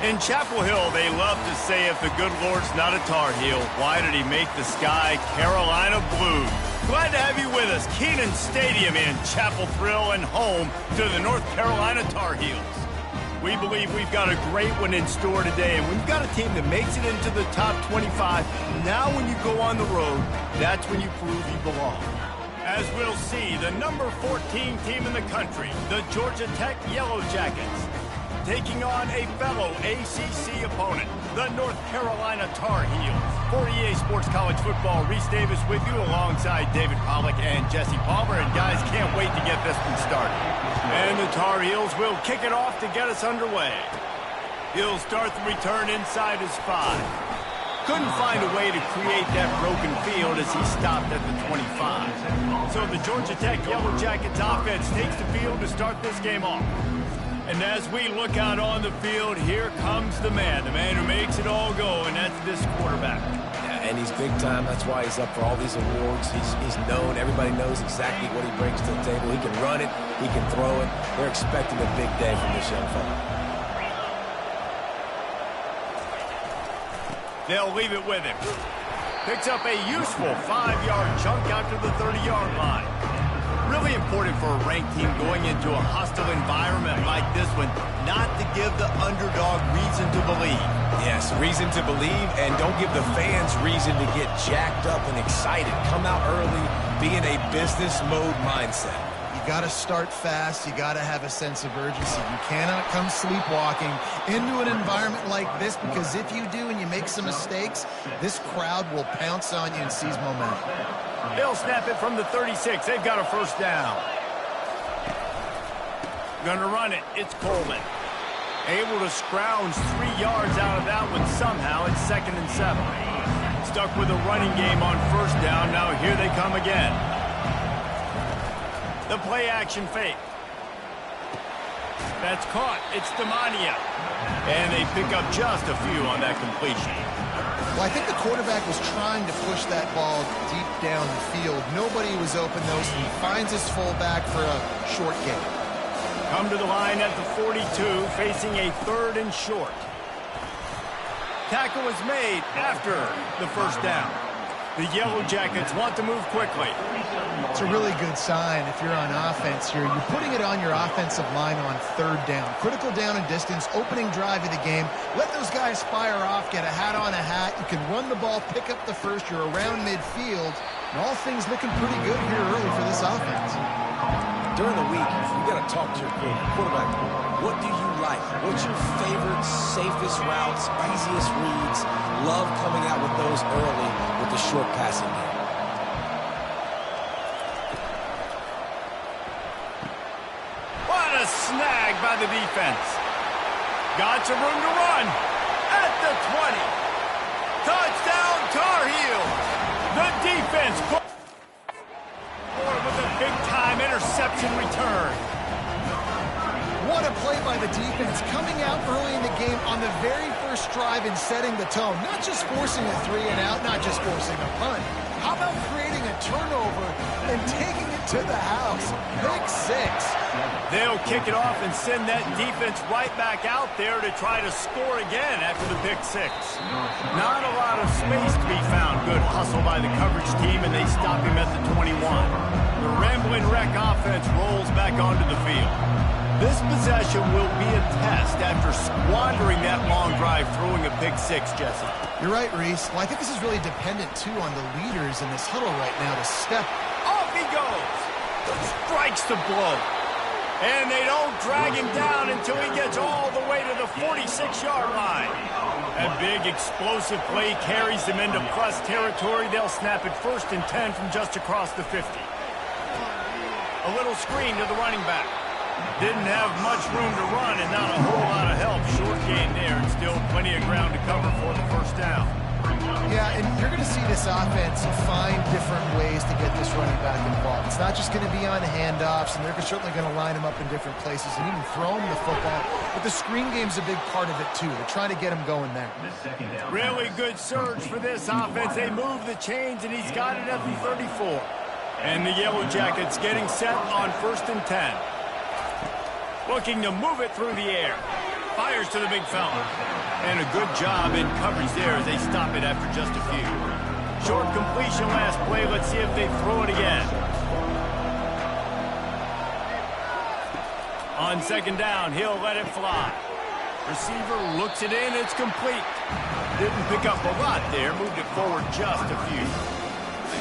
In Chapel Hill, they love to say if the good Lord's not a Tar Heel, why did he make the sky Carolina blue? Glad to have you with us. Kenan Stadium in Chapel Thrill and home to the North Carolina Tar Heels. We believe we've got a great one in store today, and we've got a team that makes it into the top 25. Now when you go on the road, that's when you prove you belong. As we'll see, the number 14 team in the country, the Georgia Tech Yellow Jackets, taking on a fellow ACC opponent, the North Carolina Tar Heels. For EA Sports College Football, Reese Davis with you alongside David Pollack and Jesse Palmer. And guys, can't wait to get this one started. And the Tar Heels will kick it off to get us underway. He'll start the return inside his 5. Couldn't find a way to create that broken field as he stopped at the 25. So the Georgia Tech Yellow Jackets offense takes the field to start this game off. And as we look out on the field, here comes the man who makes it all go, and that's this quarterback. Yeah, and he's big time. That's why he's up for all these awards. He's known. Everybody knows exactly what he brings to the table. He can run it. He can throw it. They're expecting a big day from this young fella. They'll leave it with him. Picks up a useful 5-yard chunk out to the 30-yard line. Really important for a ranked team going into a hostile environment like this one, not to give the underdog reason to believe. Yes, reason to believe, and don't give the fans reason to get jacked up and excited. Come out early, be in a business mode mindset. You got to start fast. You got to have a sense of urgency. You cannot come sleepwalking into an environment like this, because if you do and you make some mistakes, this crowd will pounce on you and seize momentum. They'll snap it from the 36. They've got a first down. Gonna run it. It's Coleman. Able to scrounge 3 yards out of that one somehow. It's 2nd and 7. Stuck with a running game on first down. Now here they come again. The play action fake. That's caught. It's Demania. And they pick up just a few on that completion. Well, I think the quarterback was trying to push that ball deep down the field. Nobody was open, though, so he finds his fullback for a short gain. Come to the line at the 42, facing a 3rd and short. Tackle is made after the first down. The Yellow Jackets want to move quickly. It's a really good sign if you're on offense here. You're putting it on your offensive line on 3rd down. Critical down and distance, opening drive of the game. Let those guys fire off, get a hat on a hat. You can run the ball, pick up the first. You're around midfield. And all things looking pretty good here early for this offense. During the week, you got to talk to your quarterback. What do you like? What's your favorite, safest routes, easiest reads? Love coming out with those early with the short passing game. What a snag by the defense. Got some room to run at the 20. Touchdown Tar Heels. The defense with a big-time interception return. What a play by the defense, coming out early in the game on the very first drive and setting the tone. Not just forcing a 3 and out, not just forcing a punt. How about creating a turnover and taking it to the house? Pick 6. They'll kick it off and send that defense right back out there to try to score again after the pick 6. Not a lot of space to be found. Good hustle by the coverage team, and they stop him at the 21. The Ramblin' Wreck offense rolls back onto the field. This possession will be a test after squandering that long drive, throwing a pick 6, Jesse. You're right, Reese. Well, I think this is really dependent, too, on the leaders in this huddle right now to step. Off he goes. Strikes the blow. And they don't drag him down until he gets all the way to the 46-yard line. A big explosive play carries them into plus territory. They'll snap it 1st and 10 from just across the 50. A little screen to the running back. Didn't have much room to run and not a whole lot of help. Short gain there, and still plenty of ground to cover for the first down. Yeah, and you're going to see this offense find different ways to get this running back involved. It's not just going to be on handoffs, and they're certainly going to line him up in different places and even throw him the football. But the screen game's a big part of it, too. They're trying to get him going there. Really good surge for this offense. They move the chains, and he's got it at the 34. And the Yellow Jackets getting set on 1st and 10. Looking to move it through the air. Fires to the big fella. And a good job in coverage there as they stop it after just a few. Short completion last play. Let's see if they throw it again. On second down, he'll let it fly. Receiver looks it in. It's complete. Didn't pick up a lot there. Moved it forward just a few.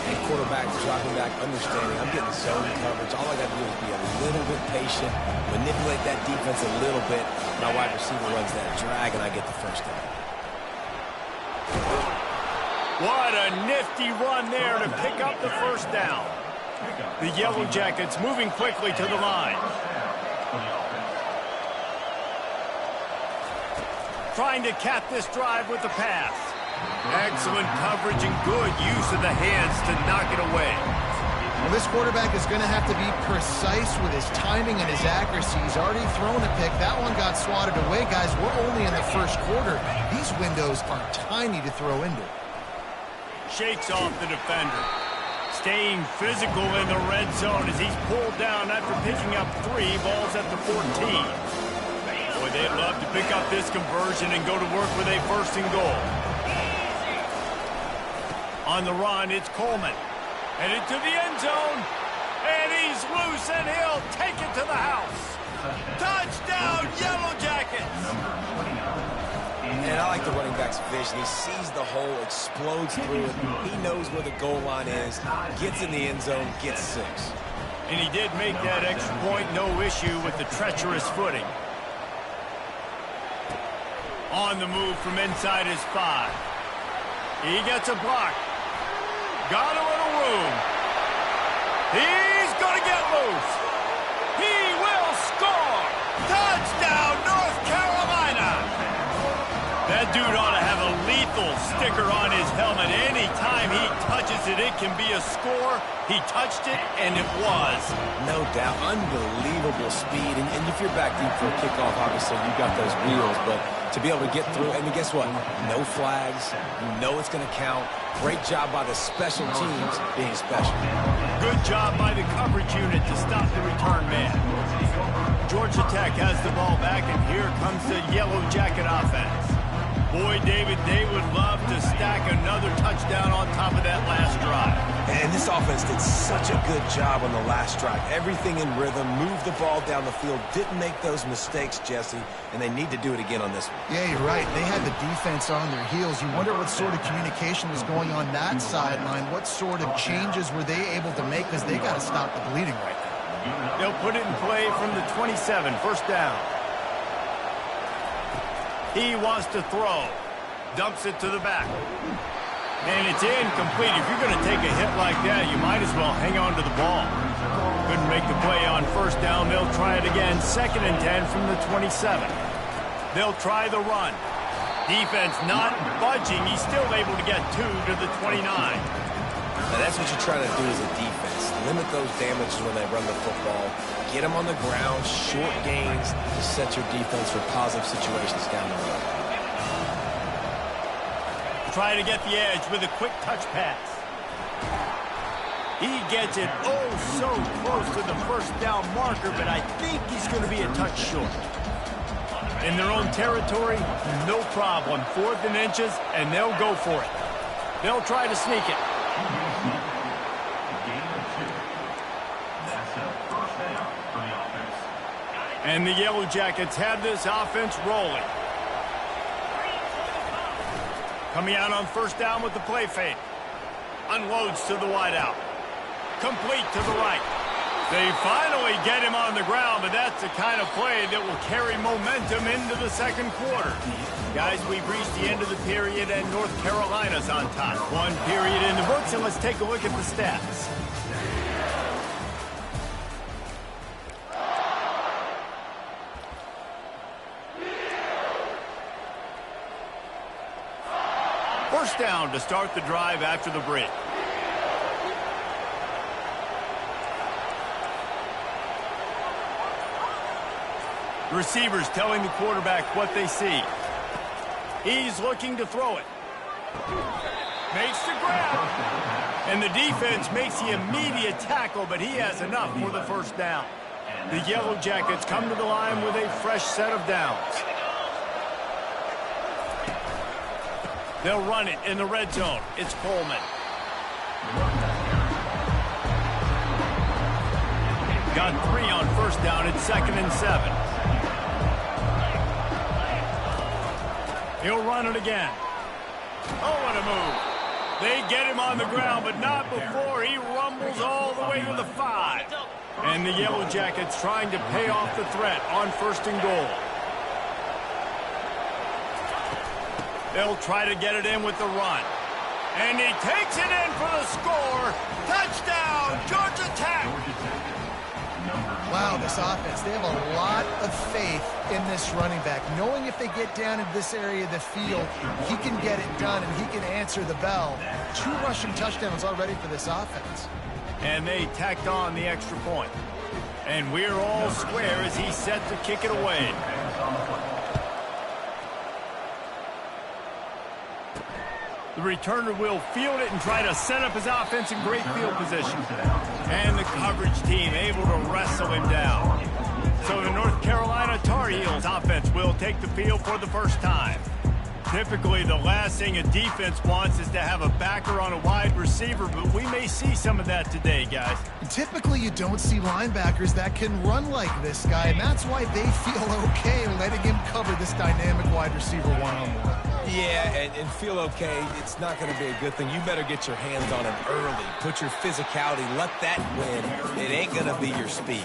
And quarterback dropping back, understanding I'm getting zone coverage. All I got to do is be a little bit patient, manipulate that defense a little bit. My wide receiver runs that drag, and I get the first down. What a nifty run there to pick up the first down. The Yellow Jackets moving quickly to the line. Trying to cap this drive with the pass. Excellent coverage and good use of the hands to knock it away. Well, this quarterback is going to have to be precise with his timing and his accuracy. He's already thrown a pick. That one got swatted away, guys. We're only in the first quarter. These windows are tiny to throw into. Shakes off the defender. Staying physical in the red zone as he's pulled down after picking up 3 balls at the 14. Boy, they'd love to pick up this conversion and go to work with a first and goal. On the run, it's Coleman. Headed to the end zone. And he's loose, and he'll take it to the house. Touchdown, Yellow Jackets! And I like the running back's vision. He sees the hole, explodes through it. He knows where the goal line is, gets in the end zone, gets 6. And he did make that extra point, no issue with the treacherous footing. On the move from inside his 5. He gets a block. Got a little room. He's going to get loose. He will score. Touchdown, North Carolina. That dude ought to have a lethal sticker on his helmet. Anytime he touches it, it can be a score. He touched it, and it was. No doubt. Unbelievable speed. And if you're back deep for a kickoff, obviously, you got those wheels. But to be able to get through, and guess what? No flags. You know it's going to count. Great job by the special teams being special. Good job by the coverage unit to stop the return man. Georgia Tech has the ball back, and here comes the Yellow Jacket offense. Boy, David, they would love to stack another touchdown on top of that last drive. And this offense did such a good job on the last drive. Everything in rhythm, moved the ball down the field, didn't make those mistakes, Jesse, and they need to do it again on this one. Yeah, you're right. They had the defense on their heels. You wonder what sort of communication was going on that sideline. What sort of changes were they able to make, because they got to stop the bleeding right now. They'll put it in play from the 27, first down. He wants to throw. Dumps it to the back. And it's incomplete. If you're going to take a hit like that, you might as well hang on to the ball. Couldn't make the play on first down. They'll try it again. 2nd and 10 from the 27. They'll try the run. Defense not budging. He's still able to get 2 to the 29. Now that's what you're trying to do as a defense. Limit those damages when they run the football. Get them on the ground, short gains to set your defense for positive situations down the road. Try to get the edge with a quick touch pass. He gets it so close to the first down marker, but I think he's going to be a touch short. In their own territory, no problem. 4th and inches, and they'll go for it. They'll try to sneak it. And the Yellow Jackets have this offense rolling. Coming out on first down with the play fake. Unloads to the wideout. Complete to the right. They finally get him on the ground, but that's the kind of play that will carry momentum into the second quarter. Guys, we've reached the end of the period, and North Carolina's on top. 1 period in the books, and let's take a look at the stats. First down to start the drive after the break. The receivers telling the quarterback what they see. He's looking to throw it. Makes the grab. And the defense makes the immediate tackle, but he has enough for the first down. The Yellow Jackets come to the line with a fresh set of downs. They'll run it in the red zone. It's Coleman. Got 3 on first down. It's 2nd and 7. He'll run it again. Oh, what a move. They get him on the ground, but not before he rumbles all the way to the 5. And the Yellow Jackets trying to pay off the threat on 1st and goal. They'll try to get it in with the run. And he takes it in for the score. Touchdown, Georgia Tech. Wow, this offense, they have a lot of faith in this running back. Knowing if they get down in this area of the field, he can get it done and he can answer the bell. 2 rushing touchdowns already for this offense. And they tacked on the extra point. And we're all square as he's set to kick it away. The returner will field it and try to set up his offense in great field position. And the coverage team able to wrestle him down. So the North Carolina Tar Heels offense will take the field for the first time. Typically, the last thing a defense wants is to have a backer on a wide receiver, but we may see some of that today, guys. Typically, you don't see linebackers that can run like this guy, and that's why they feel okay letting him cover this dynamic wide receiver one-on-one. Yeah, and feel okay. It's not going to be a good thing. You better get your hands on him early. Put your physicality. Let that win. It ain't going to be your speed.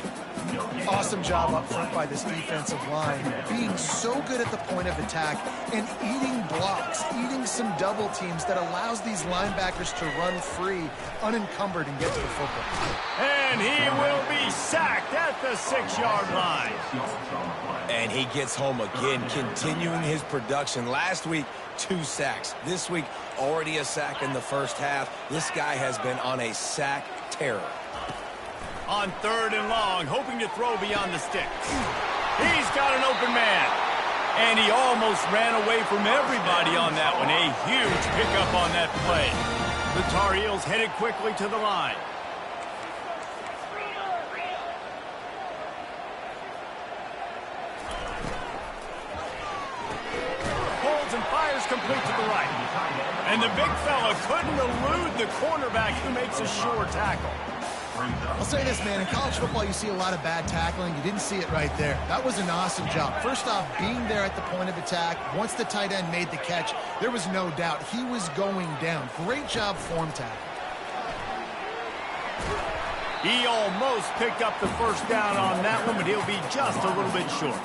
Awesome job up front by this defensive line, being so good at the point of attack and eating blocks, eating some double teams that allows these linebackers to run free, unencumbered, and get to the football. And he will be sacked at the 6-yard line. And he gets home again, continuing his production. Last week, 2 sacks. This week, already a sack in the first half. This guy has been on a sack terror. On 3rd and long, hoping to throw beyond the sticks. He's got an open man. And he almost ran away from everybody on that one. A huge pickup on that play. The Tar Heels headed quickly to the line. Holds and fires complete to the right. And the big fella couldn't elude the cornerback who makes a sure tackle. I'll say this, man, in college football you see a lot of bad tackling. You didn't see it right there. That was an awesome job. First off, being there at the point of attack. Once the tight end made the catch, there was no doubt he was going down. Great job form tackle. He almost picked up the first down on that one, but he'll be just a little bit short.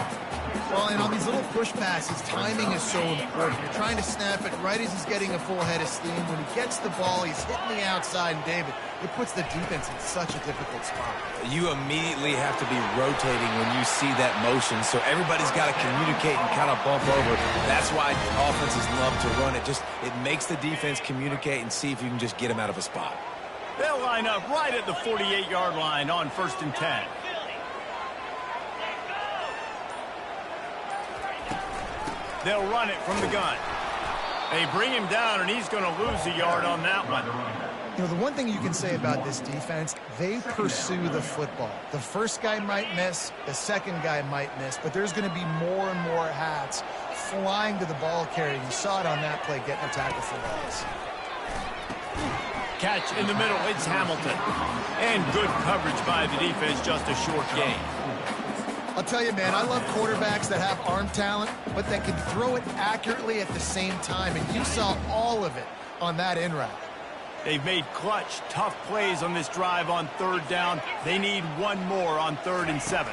Well, and on these little push passes, timing is so important. You're trying to snap it right as he's getting a full head of steam. When he gets the ball, he's hitting the outside, and David, it puts the defense in such a difficult spot. You immediately have to be rotating when you see that motion, so everybody's got to communicate and kind of bump over. That's why offenses love to run it. It makes the defense communicate and see if you can just get him out of a spot. They'll line up right at the 48-yard line on 1st and 10. They'll run it from the gun. They bring him down, and he's going to lose a yard on that one. You know, the one thing you can say about this defense, they pursue the football. The first guy might miss, the second guy might miss, but there's going to be more and more hats flying to the ball carrier. You saw it on that play, getting a tackle for loss. Catch in the middle, it's Hamilton. And good coverage by the defense, just a short gain. I'll tell you, man, I love quarterbacks that have arm talent, but that can throw it accurately at the same time, and you saw all of it on that in route. They've made clutch, tough plays on this drive on 3rd down. They need one more on 3rd and 7.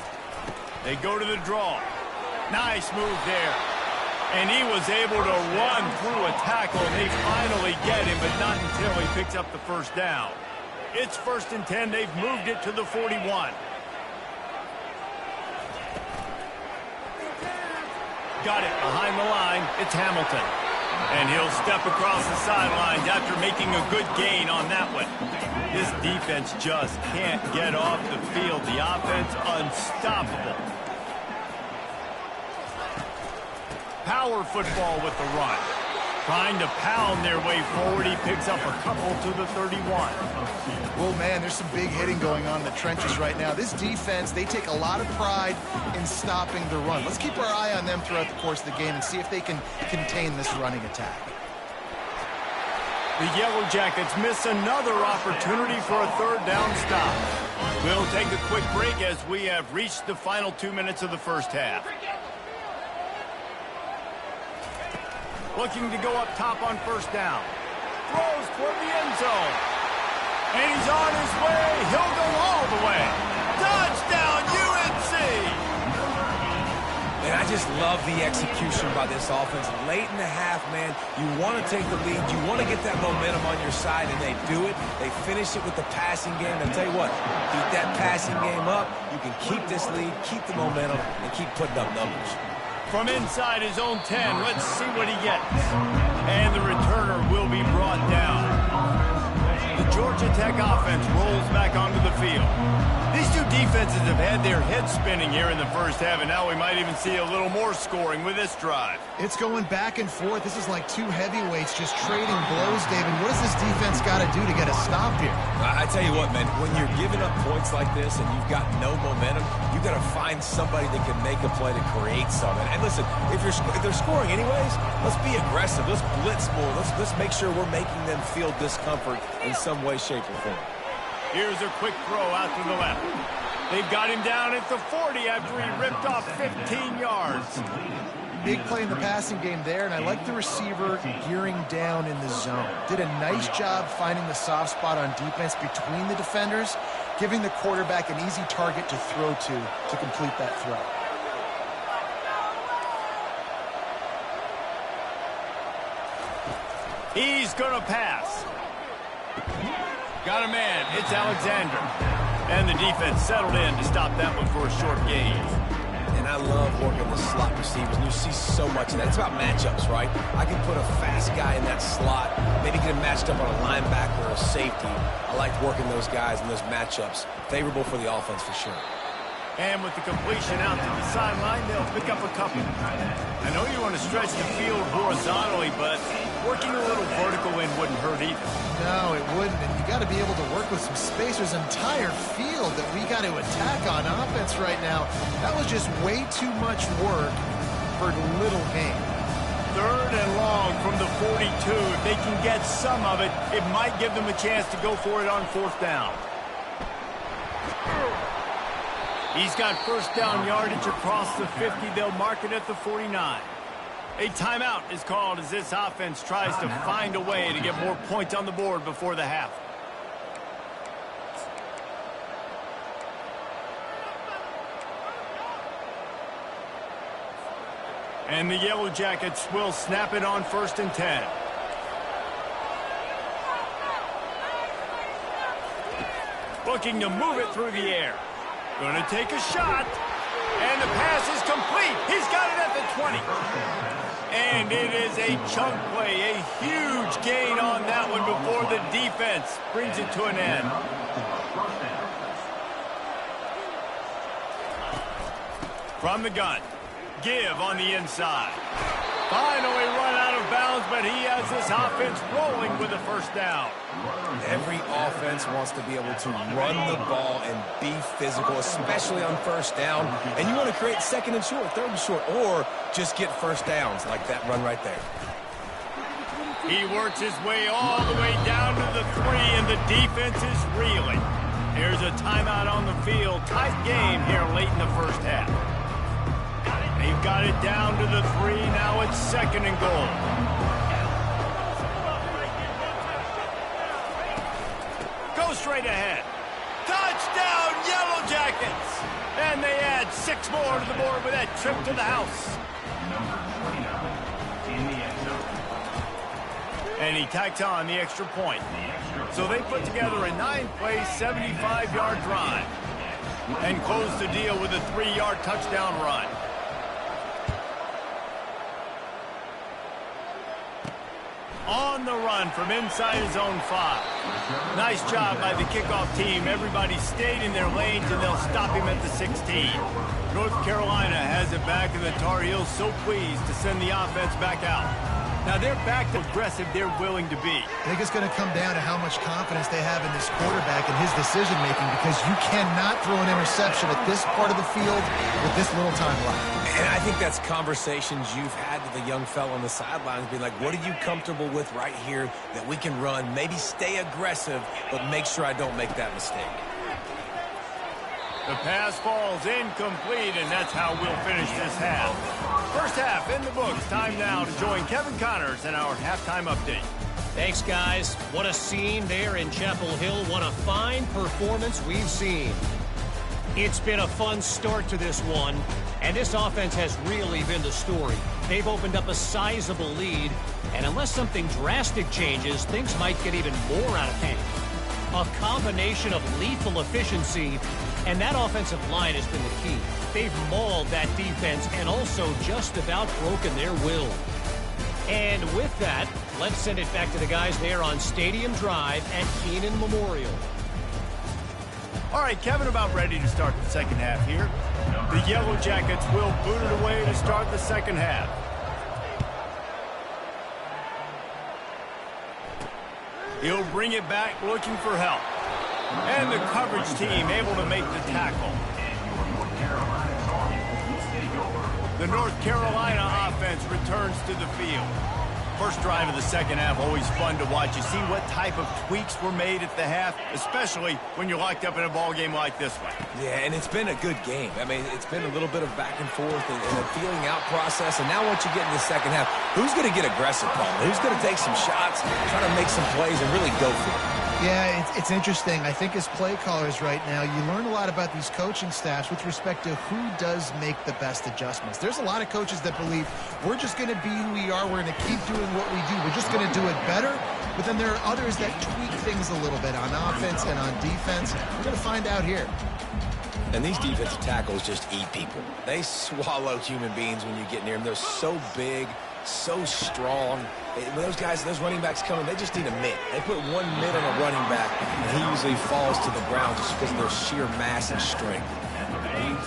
They go to the draw. Nice move there. And he was able to run through a tackle. They finally get him, but not until he picks up the first down. It's 1st and 10. They've moved it to the 41. Got it behind the line. It's Hamilton. And he'll step across the sidelines after making a good gain on that one. This defense just can't get off the field. The offense unstoppable. Power football with the run. Trying to pound their way forward. He picks up a couple to the 31. Well, man, there's some big hitting going on in the trenches right now. This defense, they take a lot of pride in stopping the run. Let's keep our eye on them throughout the course of the game and see if they can contain this running attack. The Yellow Jackets miss another opportunity for a third down stop. We'll take a quick break as we have reached the final 2 minutes of the first half. Looking to go up top on first down. Throws toward the end zone. And he's on his way. He'll go all the way. Touchdown, UNC! And I just love the execution by this offense. Late in the half, man, you want to take the lead. You want to get that momentum on your side, and they do it. They finish it with the passing game. I'll tell you what, keep that passing game up. You can keep this lead, keep the momentum, and keep putting up numbers. From inside his own 10, let's see what he gets. And the returner will be brought down. The Georgia Tech offense rolls back onto the field. These two defenses have had their heads spinning here in the first half, and now we might even see a little more scoring with this drive. It's going back and forth. This is like two heavyweights just trading blows, David. What does this defense got to do to get a stop here? I tell you what, man, when you're giving up points like this and you've got no momentum, you got to find somebody that can make a play to create something. And listen, if they're scoring anyways, let's be aggressive. Let's blitz more. Let's make sure we're making them feel discomfort in some way, shape, or form. Here's a quick throw out to the left. They've got him down at the 40 after he ripped off 15 yards. Big play in the passing game there, and I like the receiver gearing down in the zone. Did a nice job finding the soft spot on defense between the defenders, giving the quarterback an easy target to throw to complete that throw. He's going to pass. Got a man. It's Alexander. And the defense settled in to stop that one for a short gain. And I love working the slot receivers, and you see so much of that. It's about matchups, right? I can put a fast guy in that slot, maybe get him matched up on a linebacker or a safety. I like working those guys in those matchups. Favorable for the offense for sure. And with the completion out to the sideline, they'll pick up a couple. I know you want to stretch the field horizontally, but working a little vertical in wouldn't hurt either. No, it wouldn't, and you got to be able to work with some space. There's an entire field that we got to attack on offense right now. That was just way too much work for little gain. Third and long from the 42. If they can get some of it, it might give them a chance to go for it on fourth down. He's got first down yardage across the 50. They'll mark it at the 49. A timeout is called as this offense tries to find a way to get more points on the board before the half. And the Yellow Jackets will snap it on first and 10. Looking to move it through the air. Going to take a shot. And the pass is complete. He's got it at the 20. And it is a chunk play, a huge gain on that one before the defense brings it to an end. From the gun, give on the inside. Finally run out of bounds, but he has this offense rolling with a first down. Every offense wants to be able to run the ball and be physical, especially on first down. And you want to create second and short, third and short, or just get first downs like that run right there. He works his way all the way down to the 3, and the defense is reeling. Here's a timeout on the field. Tight game here late in the first half. They've got it down to the 3. Now it's second and goal. Go straight ahead. Touchdown, Yellow Jackets! And they add 6 more to the board with that trip to the house. And he tacks on the extra point. So they put together a 9-play, 75-yard drive and close the deal with a 3-yard touchdown run. On the run from inside his own 5. Nice job by the kickoff team. Everybody stayed in their lanes, and they'll stop him at the 16. North Carolina has it back, and the Tar Heels so pleased to send the offense back out. Now they're back to aggressive they're willing to be. I think it's going to come down to how much confidence they have in this quarterback and his decision-making, because you cannot throw an interception at this part of the field with this little time left. And I think that's conversations you've had with the young fella on the sidelines, being like, what are you comfortable with right here that we can run? Maybe stay aggressive, but make sure I don't make that mistake. The pass falls incomplete, and that's how we'll finish this half. First half in the books. Time now to join Kevin Connors in our halftime update. Thanks, guys. What a scene there in Chapel Hill. What a fine performance we've seen. It's been a fun start to this one, and this offense has really been the story. They've opened up a sizable lead, and unless something drastic changes, things might get even more out of hand. A combination of lethal efficiency, and that offensive line has been the key. They've mauled that defense and also just about broken their will. And with that, let's send it back to the guys there on Stadium Drive at Kenan Memorial. All right, Kevin, about ready to start the second half here. The Yellow Jackets will boot it away to start the second half. He'll bring it back looking for help. And the coverage team able to make the tackle. The North Carolina offense returns to the field. First drive of the second half, always fun to watch. You see what type of tweaks were made at the half, especially when you're locked up in a ball game like this one. Yeah, and it's been a good game. I mean, it's been a little bit of back and forth and a feeling out process. And now once you get in the second half, who's going to get aggressive, Paul? Who's going to take some shots, try to make some plays, and really go for it? Yeah, it's interesting. I think as play callers right now, you learn a lot about these coaching staffs with respect to who does make the best adjustments. There's a lot of coaches that believe we're just going to be who we are. We're going to keep doing what we do. We're just going to do it better. But then there are others that tweak things a little bit on offense and on defense. We're going to find out here. And these defensive tackles just eat people. They swallow human beings when you get near them. They're so big, so strong. When those guys, those running backs come in, they just need a mitt. They put 1 mitt on a running back, and he usually falls to the ground just because of their sheer mass and strength.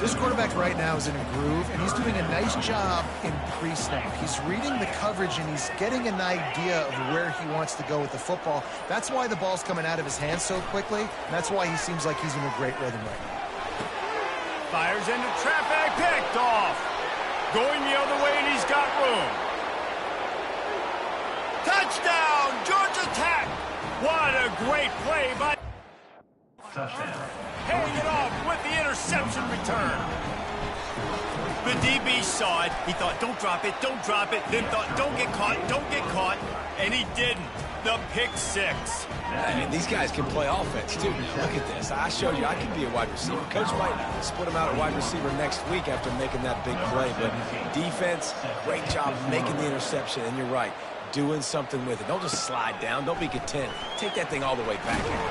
This quarterback right now is in a groove, and he's doing a nice job in pre-snap. He's reading the coverage, and he's getting an idea of where he wants to go with the football. That's why the ball's coming out of his hands so quickly, and that's why he seems like he's in a great rhythm right now. Fires into traffic, picked off. Going the other way, and he's got room. Touchdown, Georgia Tech. What a great play by... Touchdown. Paying it off with the interception return. The DB saw it. He thought, don't drop it, don't drop it. Then thought, don't get caught, and he didn't. The pick six. And these guys can play offense, too. Now, look at this. I showed you I could be a wide receiver. Coach might split him out at wide receiver next week after making that big play. But defense, great job making the interception. And you're right, doing something with it. Don't just slide down. Don't be content. Take that thing all the way back here.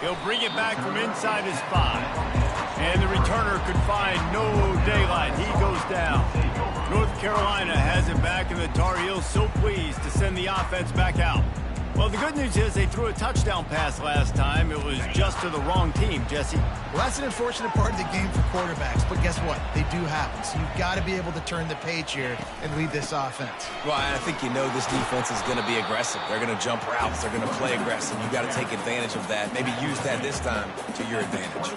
He'll bring it back from inside his 5. And the returner could find no daylight. He goes down. North Carolina has it back, and the Tar Heels so pleased to send the offense back out. Well, the good news is they threw a touchdown pass last time. It was just to the wrong team, Jesse. Well, that's an unfortunate part of the game for quarterbacks, but guess what? They do happen. So you've got to be able to turn the page here and lead this offense. Well, I think you know this defense is going to be aggressive. They're going to jump routes. They're going to play aggressive. You've got to take advantage of that. Maybe use that this time to your advantage.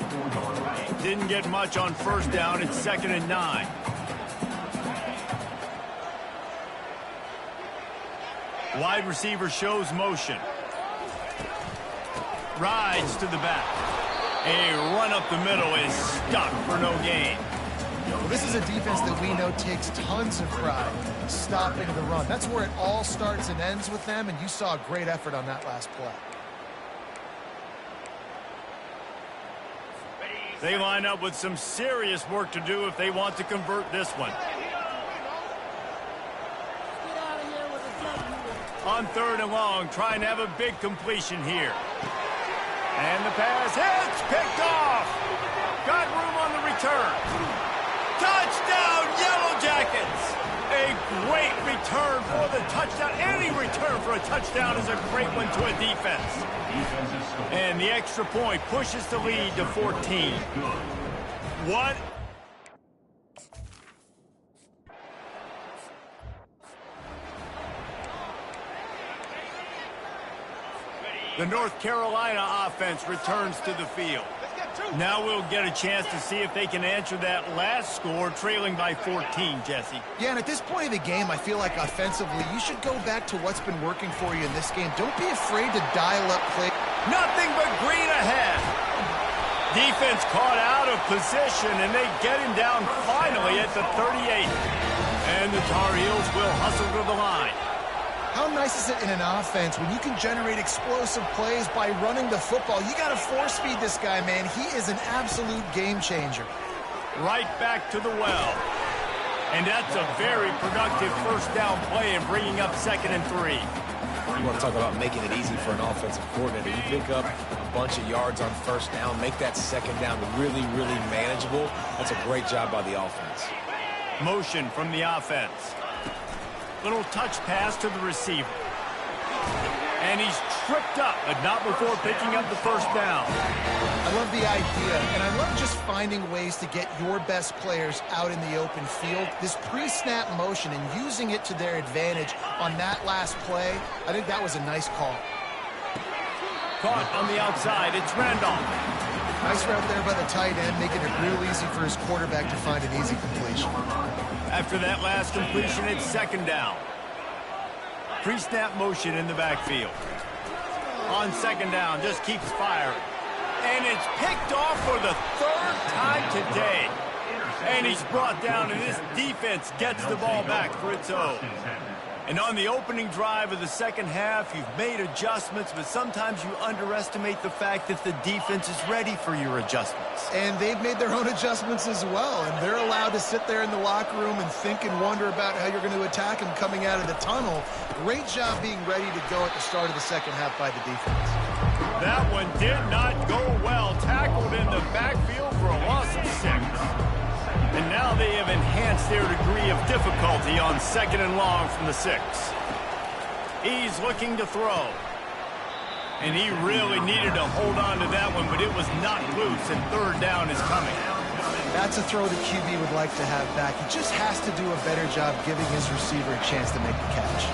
Didn't get much on first down. It's 2nd and 9. Wide receiver shows motion. Rides to the back. A run up the middle is stopped for no gain. Well, this is a defense that we know takes tons of pride stopping the run. That's where it all starts and ends with them, and you saw a great effort on that last play. They line up with some serious work to do if they want to convert this one. On 3rd and long, trying to have a big completion here. And the pass hits, picked off. Got room on the return. Touchdown, Yellow Jackets. A great return for the touchdown. Any return for a touchdown is a great one to a defense. And the extra point pushes the lead to 14. What? The North Carolina offense returns to the field. Now we'll get a chance to see if they can answer that last score, trailing by 14, Jesse. Yeah, and at this point of the game, I feel like offensively, you should go back to what's been working for you in this game. Don't be afraid to dial up play. Nothing but green ahead. Defense caught out of position, and they get him down finally at the 38. And the Tar Heels will hustle to the line. How nice is it in an offense when you can generate explosive plays by running the football? You got to force feed this guy, man. He is an absolute game changer. Right back to the well. And that's a very productive first down play and bringing up 2nd and 3. You want to talk about making it easy for an offensive coordinator. You pick up a bunch of yards on first down, make that second down really, really manageable. That's a great job by the offense. Motion from the offense. Little touch pass to the receiver. And he's tripped up, but not before picking up the first down. I love the idea, and I love just finding ways to get your best players out in the open field. This pre-snap motion and using it to their advantage on that last play, I think that was a nice call. Caught on the outside, it's Randolph. Nice route there by the tight end, making it real easy for his quarterback to find an easy completion. After that last completion, it's 2nd down. Pre-snap motion in the backfield. On 2nd down, just keeps firing. And it's picked off for the 3rd time today. And he's brought down, and this defense gets the ball back for its own. And on the opening drive of the second half, you've made adjustments, but sometimes you underestimate the fact that the defense is ready for your adjustments. And they've made their own adjustments as well, and they're allowed to sit there in the locker room and think and wonder about how you're going to attack them coming out of the tunnel. Great job being ready to go at the start of the second half by the defense. That one did not go well. Tackled in the backfield for a loss of 6. And now they have enhanced their degree of difficulty on 2nd and long from the 6. He's looking to throw. And he really needed to hold on to that one, but it was not loose, and 3rd down is coming. That's a throw the QB would like to have back. He just has to do a better job giving his receiver a chance to make the catch.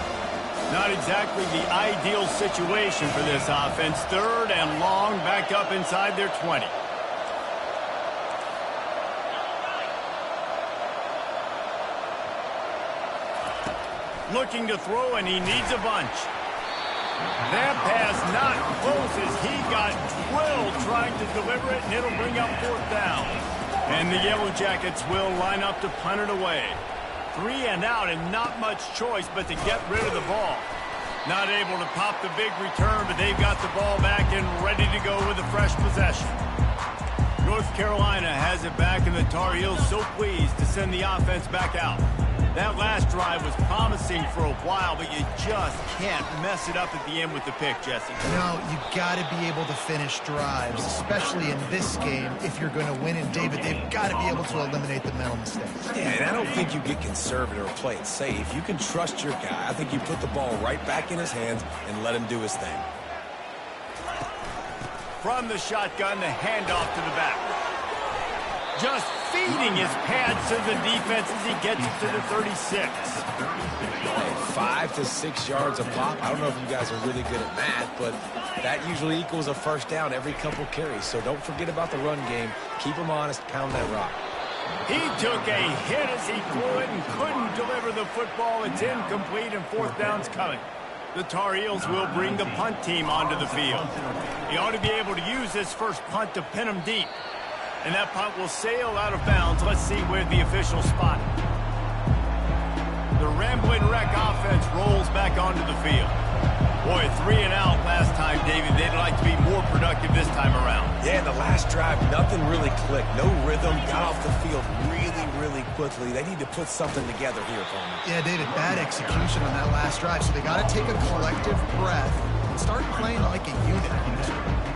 Not exactly the ideal situation for this offense. 3rd and long, back up inside their 20. Looking to throw, and he needs a bunch. That pass not close as he got drilled trying to deliver it, and it'll bring up 4th down. And the Yellow Jackets will line up to punt it away. 3 and out, and not much choice but to get rid of the ball. Not able to pop the big return, but they've got the ball back and ready to go with a fresh possession. North Carolina has it back, and the Tar Heels so pleased to send the offense back out. That last drive was promising for a while, but you just can't mess it up at the end with the pick, Jesse. No, you got to be able to finish drives, especially in this game if you're going to win. And, David, they've got to be able to eliminate the mental mistakes. Yeah, and I don't think you get conservative or play it safe. You can trust your guy. I think you put the ball right back in his hands and let him do his thing. From the shotgun, the handoff to the back. Just feeding his pads to the defense as he gets it to the 36. 5 to 6 yards a pop. I don't know if you guys are really good at math, but that usually equals a first down every couple carries. So don't forget about the run game. Keep them honest. Pound that rock. He took a hit as he threw it and couldn't deliver the football. It's incomplete, and 4th down's coming. The Tar Heels will bring the punt team onto the field. He ought to be able to use this first punt to pin him deep. And that punt will sail out of bounds. Let's see where the officials spot it. The Ramblin' Wreck offense rolls back onto the field. Boy, 3 and out last time, David. They'd like to be more productive this time around. Yeah, in the last drive, nothing really clicked. No rhythm. Got off the field really, really quickly. They need to put something together here for me. Yeah, David, bad execution on that last drive. So they got to take a collective breath and start playing like a unit on this one.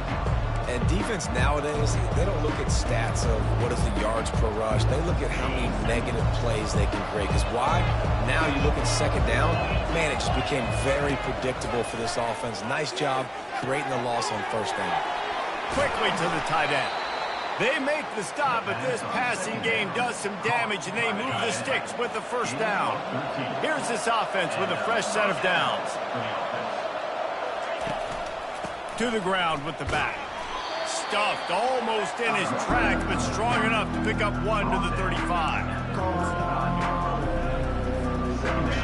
And defense nowadays, they don't look at stats of what is the yards per rush. They look at how many negative plays they can create. Because why? Now you look at second down, man, it just became very predictable for this offense. Nice job creating the loss on first down. Quickly to the tight end. They make the stop, but this passing game does some damage, and they move the sticks with the first down. Here's this offense with a fresh set of downs. To the ground with the back. Stuffed almost in his tracks, but strong enough to pick up one to the 35.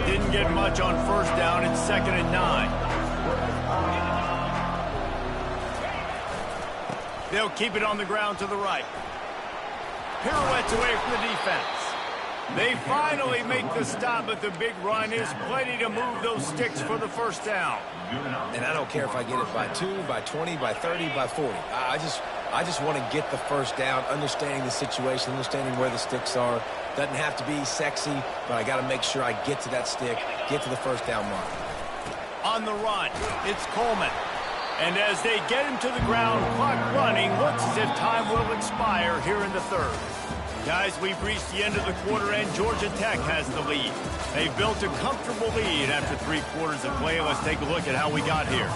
Didn't get much on first down. It's 2nd and 9. They'll keep it on the ground to the right. Pirouettes away from the defense. They finally make the stop, but the big run is plenty to move those sticks for the first down. And I don't care if I get it by 2, by 20, by 30, by 40. I just want to get the first down, understanding the situation, understanding where the sticks are. Doesn't have to be sexy, but I got to make sure I get to that stick, get to the first down mark. On the run, it's Coleman. And as they get him to the ground, clock running, looks as if time will expire here in the third. Guys, we've reached the end of the quarter, and Georgia Tech has the lead. They've built a comfortable lead after 3 quarters of play. Let's take a look at how we got here.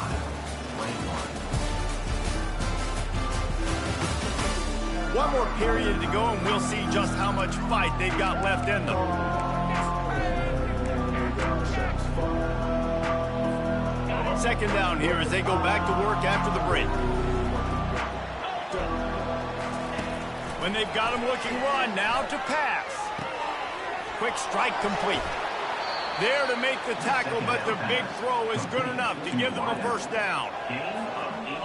One more period to go, and we'll see just how much fight they've got left in them. Second down here as they go back to work after the break. When they've got him looking run, now to pass. Quick strike complete. There to make the tackle, but the big throw is good enough to give them a first down.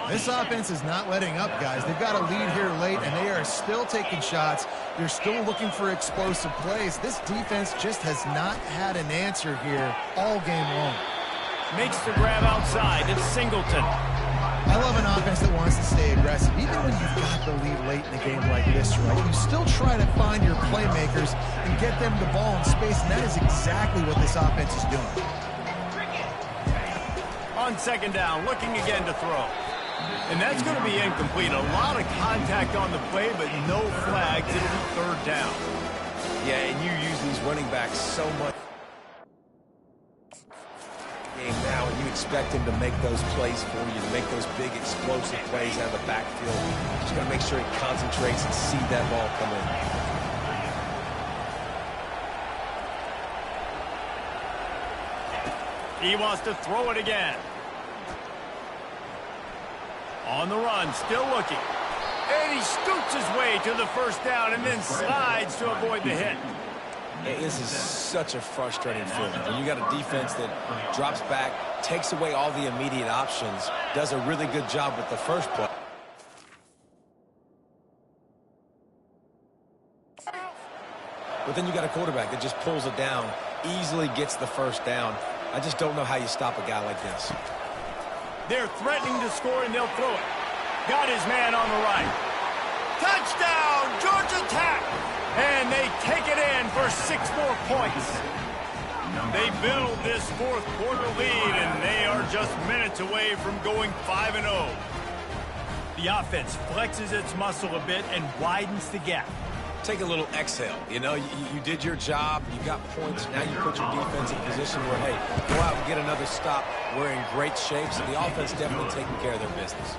This offense is not letting up, guys. They've got a lead here late, and they are still taking shots. They're still looking for explosive plays. This defense just has not had an answer here all game long. Makes the grab outside. It's Singleton. I love an offense that wants to stay aggressive. Even when you've got the lead late in a game like this, right, you still try to find your playmakers and get them the ball in space, and that is exactly what this offense is doing. On second down, looking again to throw. And that's going to be incomplete. A lot of contact on the play, but no flags. It'll be third down. Yeah, and you use these running backs so much now, and you expect him to make those plays for you, to make those big explosive plays out of the backfield. Just got to make sure he concentrates and see that ball come in. He wants to throw it again. On the run, still looking. And he scoots his way to the first down and then slides to avoid the hit. This is such a frustrating feeling. When you got a defense that drops back, takes away all the immediate options, does a really good job with the first play. But then you got a quarterback that just pulls it down, easily gets the first down. I just don't know how you stop a guy like this. They're threatening to score, and they'll throw it. Got his man on the right. Touchdown, Georgia Tech! And they take it in for 6 more points. They build this fourth quarter lead, and they are just minutes away from going 5-0. The offense flexes its muscle a bit and widens the gap. Take a little exhale. You know, you did your job. You got points. Now you put your defense in position where, hey, go out and get another stop. We're in great shape, so the offense definitely taking care of their business.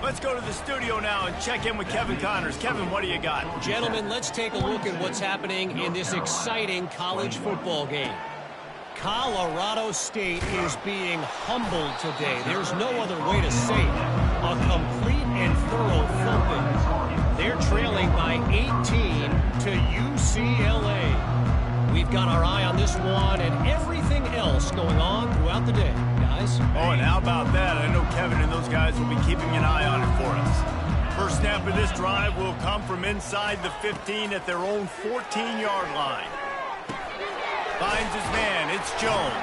Let's go to the studio now and check in with Kevin Connors. Kevin, what do you got? Gentlemen, let's take a look at what's happening in this exciting college football game. Colorado State is being humbled today. There's no other way to say it. A complete and thorough thumping. They're trailing by 18 to UCLA. We've got our eye on this one and everything else going on throughout the day, guys. Oh, and how about that? I know Kevin and those guys will be keeping an eye on it for us. First snap of this drive will come from inside the 15 at their own 14-yard line. Finds his man. It's Jones.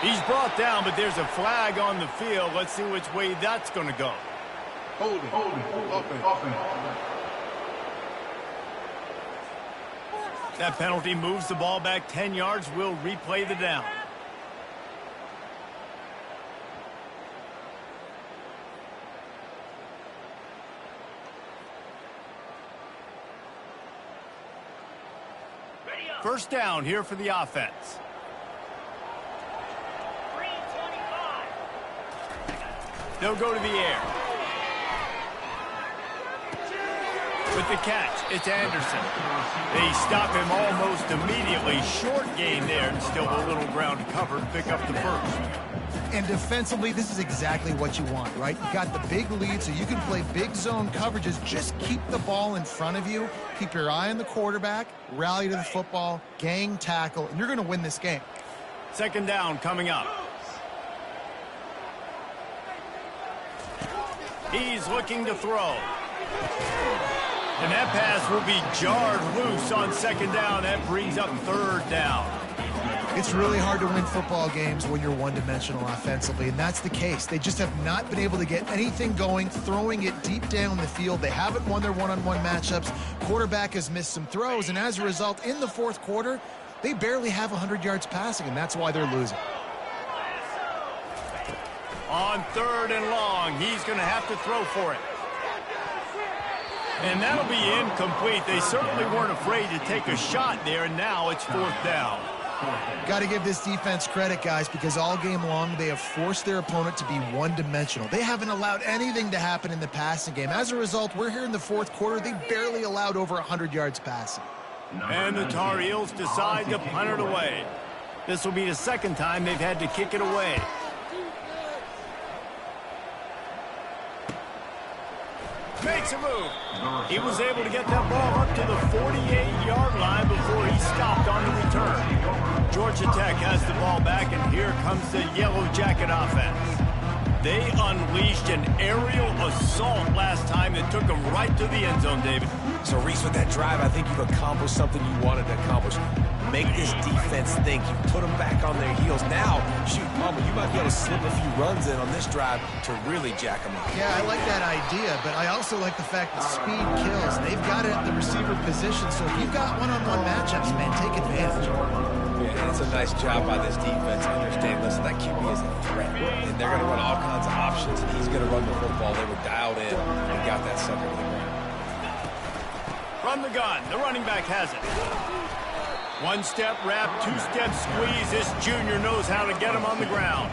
He's brought down, but there's a flag on the field. Let's see which way that's going to go. Holding, offense. That penalty moves the ball back 10 yards. We'll replay the down. First down here for the offense. They'll go to the air. With the catch, it's Anderson. They stop him almost immediately. Short gain there, and still a little ground covered. Pick up the first. And defensively, this is exactly what you want, right? You got the big lead, so you can play big zone coverages. Just keep the ball in front of you. Keep your eye on the quarterback. Rally to the football. Gang tackle. And you're going to win this game. Second down coming up. He's looking to throw. And that pass will be jarred loose on second down. That brings up third down. It's really hard to win football games when you're one-dimensional offensively, and that's the case. They just have not been able to get anything going, throwing it deep down the field. They haven't won their one-on-one matchups. Quarterback has missed some throws, and as a result, in the fourth quarter, they barely have 100 yards passing, and that's why they're losing. On third and long, he's going to have to throw for it. And that'll be incomplete. They certainly weren't afraid to take a shot there, and now it's fourth down. Got to give this defense credit, guys, because all game long they have forced their opponent to be one-dimensional. They haven't allowed anything to happen in the passing game. As a result, we're here in the fourth quarter. They barely allowed over 100 yards passing. And the Tar Heels decide to punt it away. This will be the second time they've had to kick it away. Makes a move. He was able to get that ball up to the 48-yard line before he stopped on the return. Georgia Tech has the ball back, and here comes the Yellow Jacket offense. They unleashed an aerial assault last time that took them right to the end zone, David. So, Reese, with that drive, I think you've accomplished something you wanted to accomplish. Make this defense think. You put them back on their heels. Now, shoot, Palmer, you might be able to slip a few runs in on this drive to really jack them up. Yeah, I like that idea, but I also like the fact that speed kills. They've got it at the receiver position, so if you've got one-on-one matchups, man, take advantage. Yeah, and it's a nice job by this defense. Understand, listen, that QB is a threat, and they're going to run all kinds of options, and he's going to run the football. They were dialed in and got that sucker to the ground. From the gun, the running back has it. One-step wrap, two-step squeeze. This junior knows how to get him on the ground.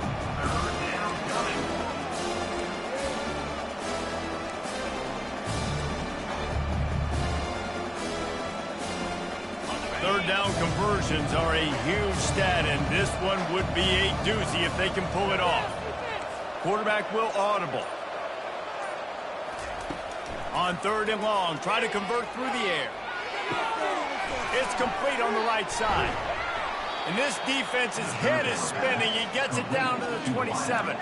Third down conversions are a huge stat, and this one would be a doozy if they can pull it off. Quarterback will audible. On third and long, try to convert through the air. It's complete on the right side. And this defense's head is spinning. He gets it down to the 27.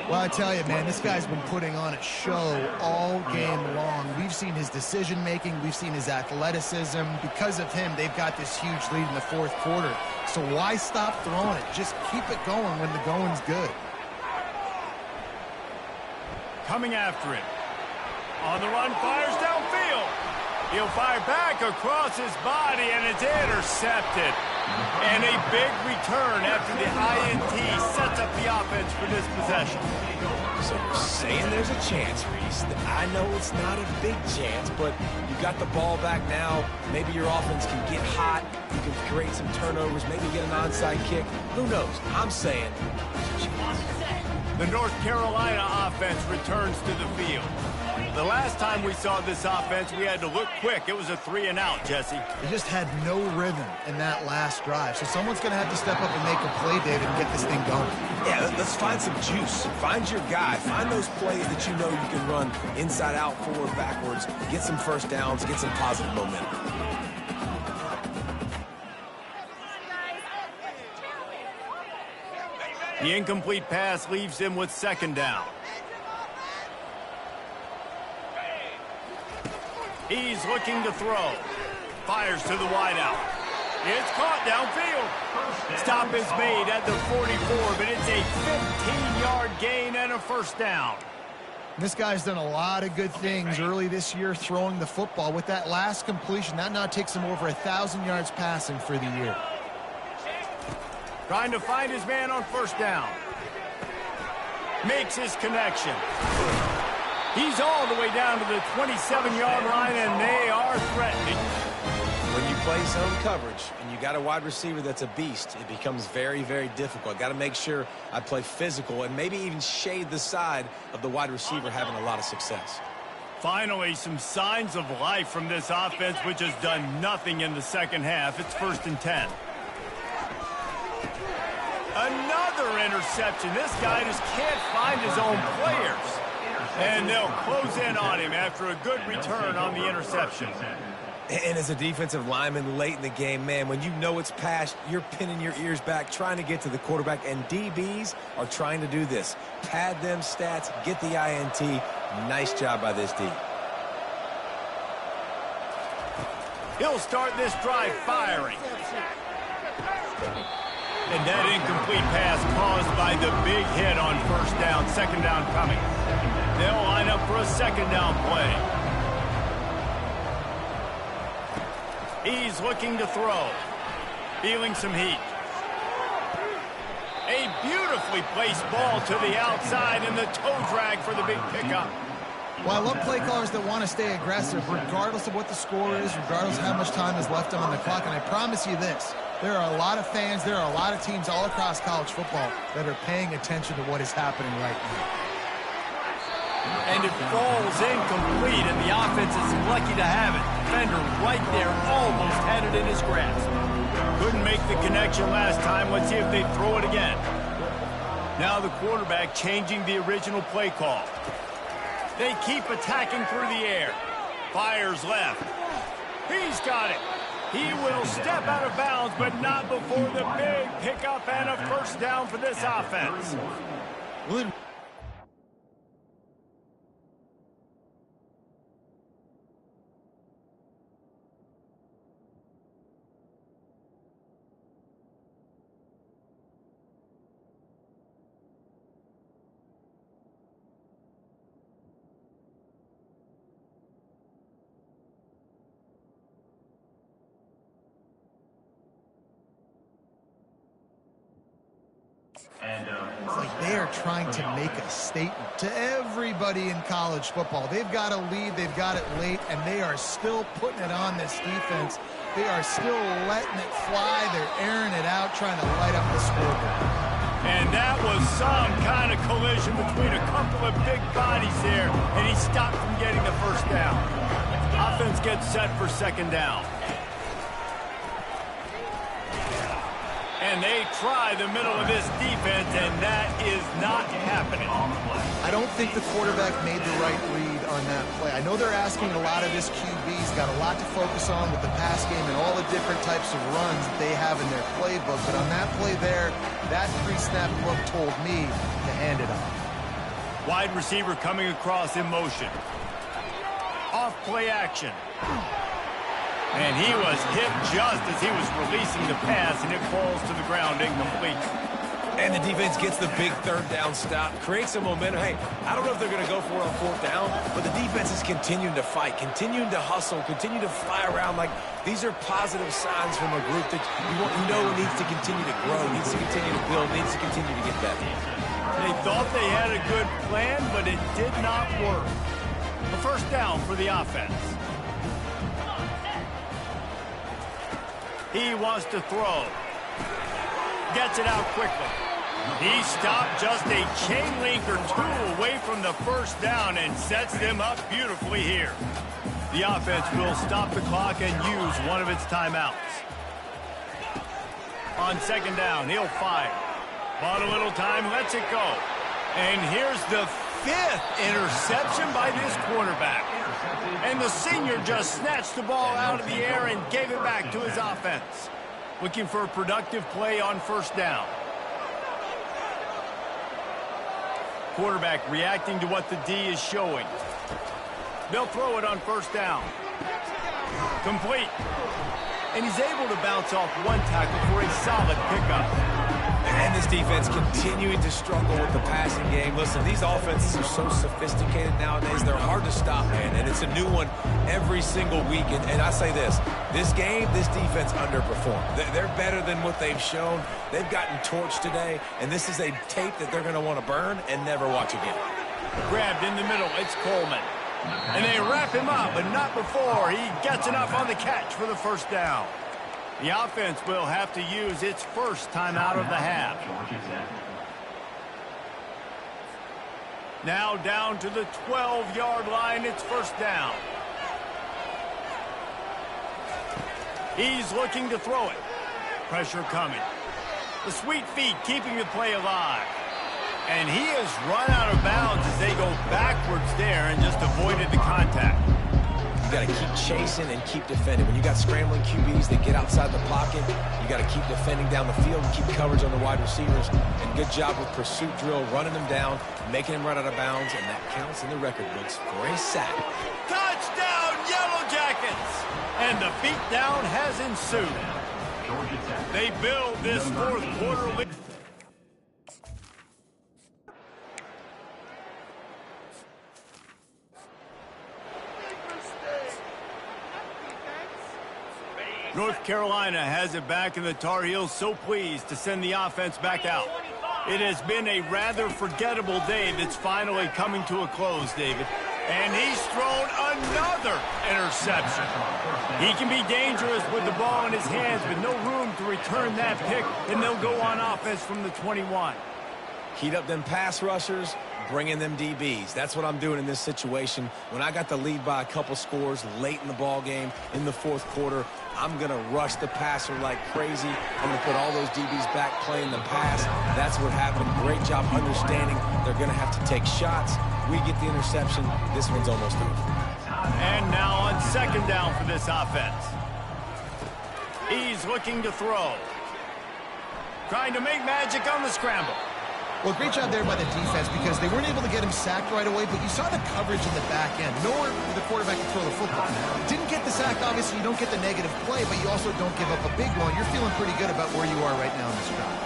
Well, I tell you, man, this guy's been putting on a show all game long. We've seen his decision-making. We've seen his athleticism. Because of him, they've got this huge lead in the fourth quarter. So why stop throwing it? Just keep it going when the going's good. Coming after him. On the run, fires downfield. He'll fire back across his body, and it's intercepted. And a big return after the INT sets up the offense for this possession. So you're saying there's a chance, Reese. I know it's not a big chance, but you got the ball back now. Maybe your offense can get hot. You can create some turnovers, maybe get an onside kick. Who knows? I'm saying there's a chance. The North Carolina offense returns to the field. The last time we saw this offense, we had to look quick. It was a 3-and-out, Jesse. They just had no rhythm in that last drive. So someone's going to have to step up and make a play, David, and get this thing going. Yeah, let's find some juice. Find your guy. Find those plays that you know you can run inside out, forward, backwards. Get some first downs. Get some positive momentum. The incomplete pass leaves him with second down. He's looking to throw. Fires to the wideout. It's caught downfield. Stop is made at the 44, but it's a 15-yard gain and a first down. This guy's done a lot of good things early this year throwing the football. With that last completion, that now takes him over 1,000 yards passing for the year. Trying to find his man on first down. Makes his connection. He's all the way down to the 27-yard line, and they are threatening. When you play zone coverage and you got a wide receiver that's a beast, it becomes very, very difficult. Got to make sure I play physical and maybe even shade the side of the wide receiver having a lot of success. Finally, some signs of life from this offense, which has done nothing in the second half. It's 1st and 10. Another interception. This guy just can't find his own players. And they'll close in on him after a good return on the interception. And as a defensive lineman late in the game, man, when you know it's past, you're pinning your ears back, trying to get to the quarterback, and DBs are trying to do this. Pad them stats, get the INT. Nice job by this D. He'll start this drive firing. And that incomplete pass caused by the big hit on 1st down, 2nd down coming. They'll line up for a 2nd down play. He's looking to throw. Feeling some heat. A beautifully placed ball to the outside and the toe drag for the big pickup. Well, I love play callers that want to stay aggressive regardless of what the score is, regardless of how much time is left on the clock. And I promise you this, there are a lot of fans, there are a lot of teams all across college football that are paying attention to what is happening right now. And it falls incomplete, and the offense is lucky to have it. Defender right there almost had it in his grasp. Couldn't make the connection last time. Let's see if they throw it again. Now the quarterback changing the original play call. They keep attacking through the air. Fires left. He's got it. He will step out of bounds, but not before the big pickup and a 1st down for this offense. It's like they are trying to make a statement to everybody in college football. They've got a lead, they've got it late, and they are still putting it on this defense. They are still letting it fly. They're airing it out, trying to light up the scoreboard. And that was some kind of collision between a couple of big bodies there, and he stopped from getting the 1st down. Offense gets set for 2nd down. And they try the middle of this defense, and that is not happening. I don't think the quarterback made the right read on that play. I know they're asking a lot of this QB. He's got a lot to focus on with the pass game and all the different types of runs that they have in their playbook. But on that play there, that pre-snap look told me to hand it off. Wide receiver coming across in motion. Off play action. And he was hit just as he was releasing the pass, and it falls to the ground incomplete. And the defense gets the big 3rd down stop, creates some momentum. Hey, I don't know if they're going to go for it on 4th down, but the defense is continuing to fight, continuing to hustle, continue to fly around. Like, these are positive signs from a group that you know needs to continue to grow, needs to continue to build, needs to continue to get better. They thought they had a good plan, but it did not work. A 1st down for the offense. He wants to throw. Gets it out quickly. He stopped just a chain link or 2 away from the 1st down and sets them up beautifully here. The offense will stop the clock and use one of its timeouts. On 2nd down, he'll fire. Bought a little time, lets it go. And here's the 5th interception by this quarterback. And the senior just snatched the ball out of the air and gave it back to his offense. Looking for a productive play on 1st down. Quarterback reacting to what the D is showing. They'll throw it on 1st down. Complete. And he's able to bounce off 1 tackle for a solid pickup. And this defense continuing to struggle with the passing game. Listen, these offenses are so sophisticated nowadays. They're hard to stop, man. And it's a new one every single week. And I say this game, this defense underperformed. They're better than what they've shown. They've gotten torched today. And this is a tape that they're going to want to burn and never watch again. Grabbed in the middle. It's Coleman. And they wrap him up, but not before he gets enough on the catch for the first down. The offense will have to use its first timeout of the half. Now down to the 12-yard line, it's first down. He's looking to throw it. Pressure coming. The sweet feet keeping the play alive. And he has run out of bounds as they go backwards there and just avoided the contact. You got to keep chasing and keep defending. When you got scrambling QBs that get outside the pocket, you got to keep defending down the field and keep coverage on the wide receivers. And good job with pursuit drill, running them down, making them run out of bounds, and that counts in the record books for a sack. Touchdown, Yellow Jackets! And the beatdown has ensued. They build this fourth quarter lead. North Carolina has it back, and the Tar Heels so pleased to send the offense back out. It has been a rather forgettable day that's finally coming to a close, David. And he's thrown another interception. He can be dangerous with the ball in his hands, but no room to return that pick, and they'll go on offense from the 21. Heat up them pass rushers, bring in them DBs. That's what I'm doing in this situation. When I got the lead by a couple scores late in the ball game, in the fourth quarter, I'm going to rush the passer like crazy. I'm going to put all those DBs back playing the pass. That's what happened. Great job understanding they're going to have to take shots. We get the interception. This one's almost over. And now on second down for this offense. He's looking to throw. Trying to make magic on the scramble. Well, great job there by the defense because they weren't able to get him sacked right away, but you saw the coverage in the back end. Nowhere for the quarterback to throw the football. Didn't get the sack, obviously. You don't get the negative play, but you also don't give up a big one. You're feeling pretty good about where you are right now in this drive.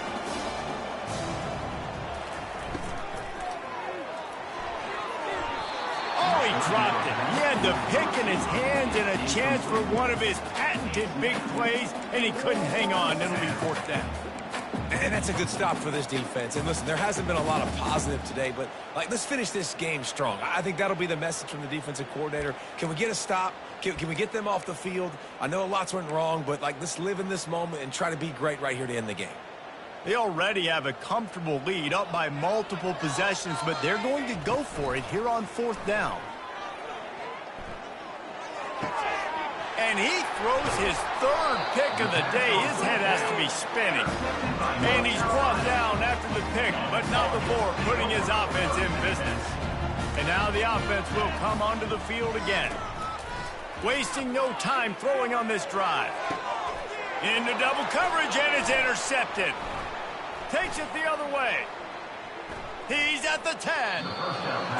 Oh, he dropped it. He had the pick in his hands and a chance for one of his patented big plays, and he couldn't hang on. It'll be fourth down. And that's a good stop for this defense. And listen, there hasn't been a lot of positive today, but let's finish this game strong. I think that'll be the message from the defensive coordinator. Can we get a stop? Can we get them off the field? I know lots went wrong, but let's live in this moment and try to be great right here to end the game. They already have a comfortable lead up by multiple possessions, but they're going to go for it here on fourth down. And he throws his third pick of the day. His head has to be spinning. And he's brought down after the pick, but not before putting his offense in business. And now the offense will come onto the field again. Wasting no time throwing on this drive. Into double coverage, and it's intercepted. Takes it the other way. He's at the 10.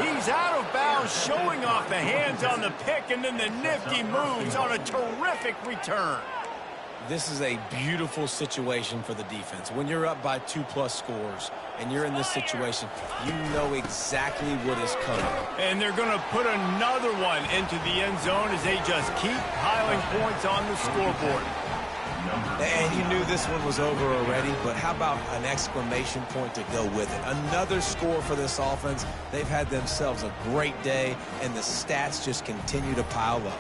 He's out of bounds, showing off the hands on the pick, and then the nifty moves on a terrific return. This is a beautiful situation for the defense. When you're up by 2+ scores and you're in this situation, you know exactly what is coming. And they're going to put another one into the end zone as they just keep piling points on the scoreboard. And you knew this one was over already, but how about an exclamation point to go with it? Another score for this offense. They've had themselves a great day, and the stats just continue to pile up.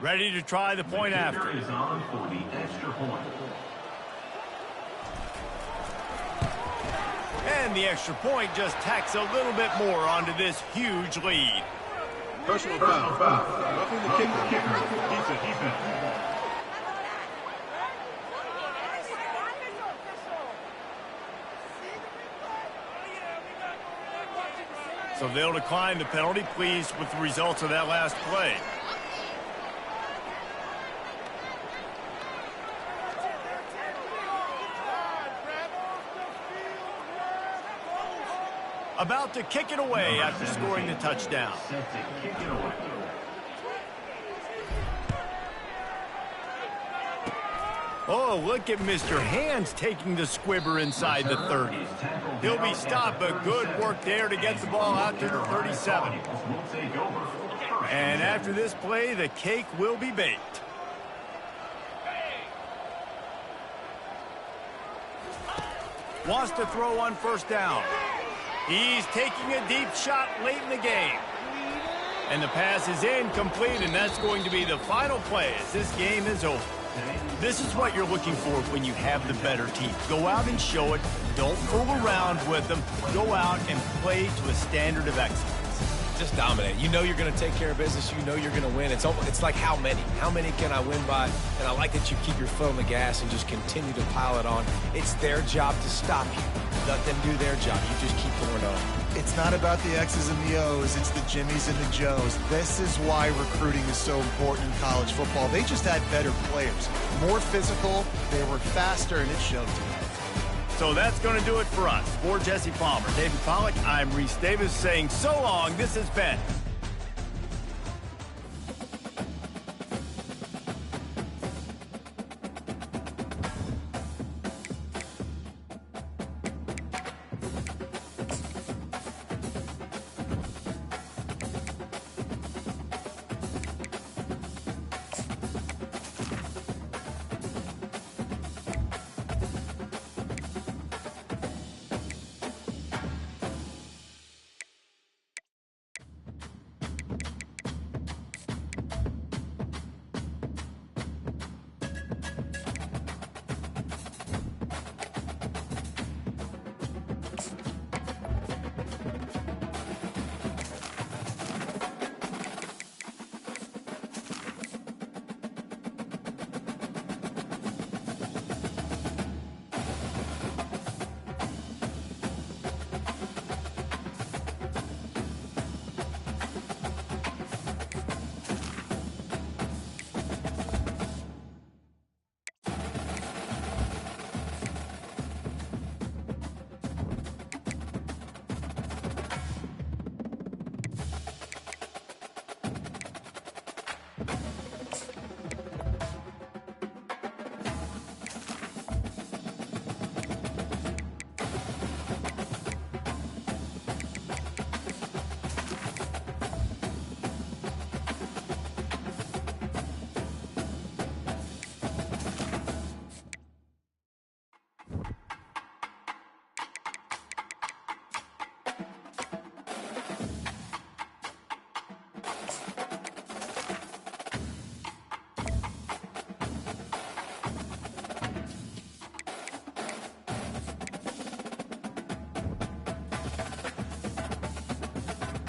Ready to try the point after. Is on for the extra point. And the extra point just tacks a little bit more onto this huge lead. Personal foul. Roughing the kicker. Defense. So they'll decline the penalty, pleased with the results of that last play. About to kick it away after scoring the touchdown. Oh, look at Mr. Hands taking the squibber inside the 30. He'll be stopped, but good work there to get the ball out to the 37. And after this play, the cake will be baked. Wants to throw on first down. He's taking a deep shot late in the game. And the pass is incomplete, and that's going to be the final play as this game is over. This is what you're looking for when you have the better team. Go out and show it. Don't fool around with them. Go out and play to a standard of excellence. Just dominate. You know you're going to take care of business. You know you're going to win. It's like how many? How many can I win by? And I like that you keep your foot on the gas and just continue to pile it on. It's their job to stop you. Let them do their job. You just keep going on. It's not about the X's and the O's. It's the Jimmies and the Joes. This is why recruiting is so important in college football. They just had better players. More physical. They were faster, and it showed tonight. So that's going to do it for us. For Jesse Palmer, David Pollack, I'm Reese Davis saying so long. This has been